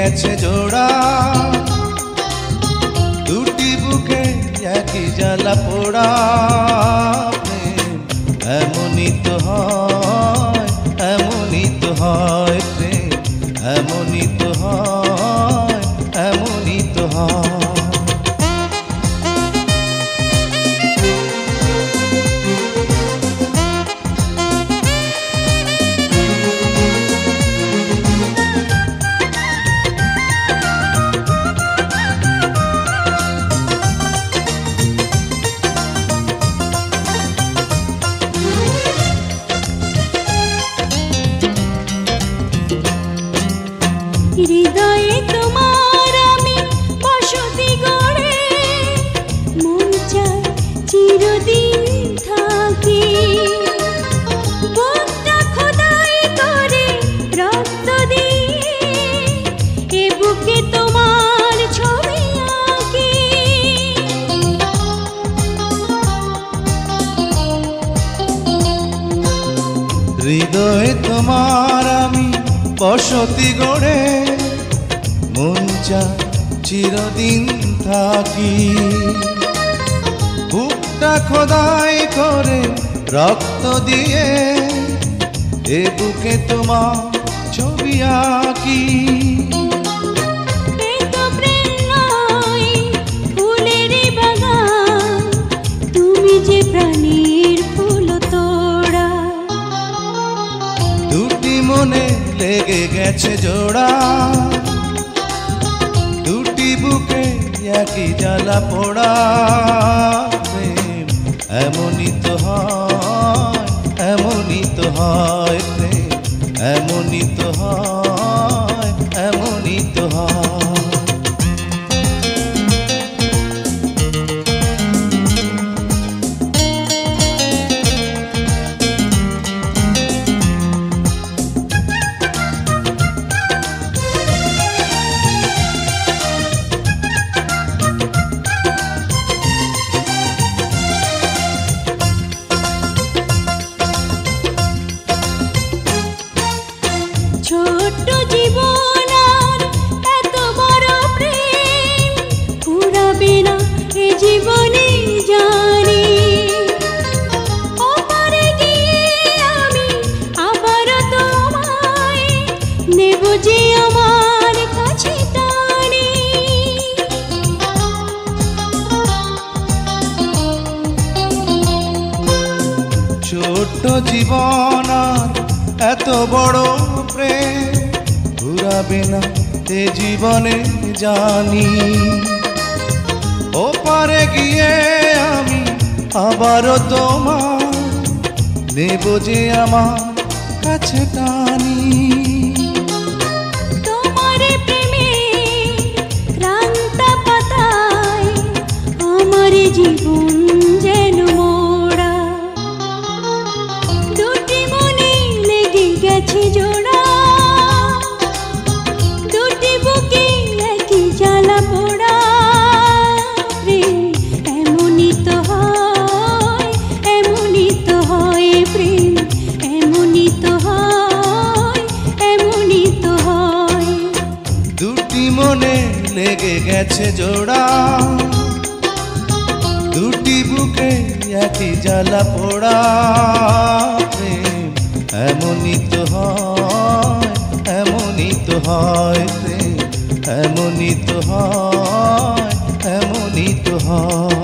গেছে জোড়া, দুটি বুকে একই জ্বালা পোড়া। প্রেম এমনই তো হয়, এমনই তো হয় প্রেম, এমনই তো হয়, এমনই তো হয়। হৃদয়ে তোমার আমি বসতি গড়ে, মন চায় চিরদিন থাকি। বুকটা খোদাই করে রক্ত দিয়ে, এ বুকে তোমার ছবি আঁকি। হৃদয়ে তোমার আমি বসতি গড়ে, মন চায় চিরদিন থাকি। বুকটা খোদাই করে রক্ত দিয়ে, এ বুকে তোমার ছবি আঁকি। তুমি যে প্রাণীর ফুল তোড়া, দুটি মনে লেগে গেছে জোড়া, দুটি বুকে একই জ্বালা পোড়া। প্রেম এমনই তো হয়, এমনই তো হয় প্রেম, এমনই তো হয়, এমনই তো হয়। ছোট্ট জীবন আর এত বড় প্রেম ফুরাবে না এ জীবনে জানি। ওপারে গিয়ে আমি আবার তোমায় নেব যে আমার কাছে টানি। ছোট্ট জীবন আর এত বড় প্রেম ঘুরাবে না এ জীবনে জানি। ওপারে গিয়ে আমি আবারও তোমার নেব যে আমার কাছে টানি। তোমার প্রেমে ক্রান্ত পাতায় আমার জীবন যেন মোড়া, দুটি মনে লেগে গেছে জোড়া, দুটি বুকে একই জ্বালা পোড়া। প্রেম এমনই তো হয়, এমনই তো হয় প্রেম, এমনই তো হয়, এমনই তো হয়। দুটি মনে লেগে গেছে জোড়া, দুটি বুকে একই জ্বালা পোড়া। প্রেম এমনই তো হয়, এমনই তো হয় প্রেম, এমনই তো হয়, এমনই তো হয়।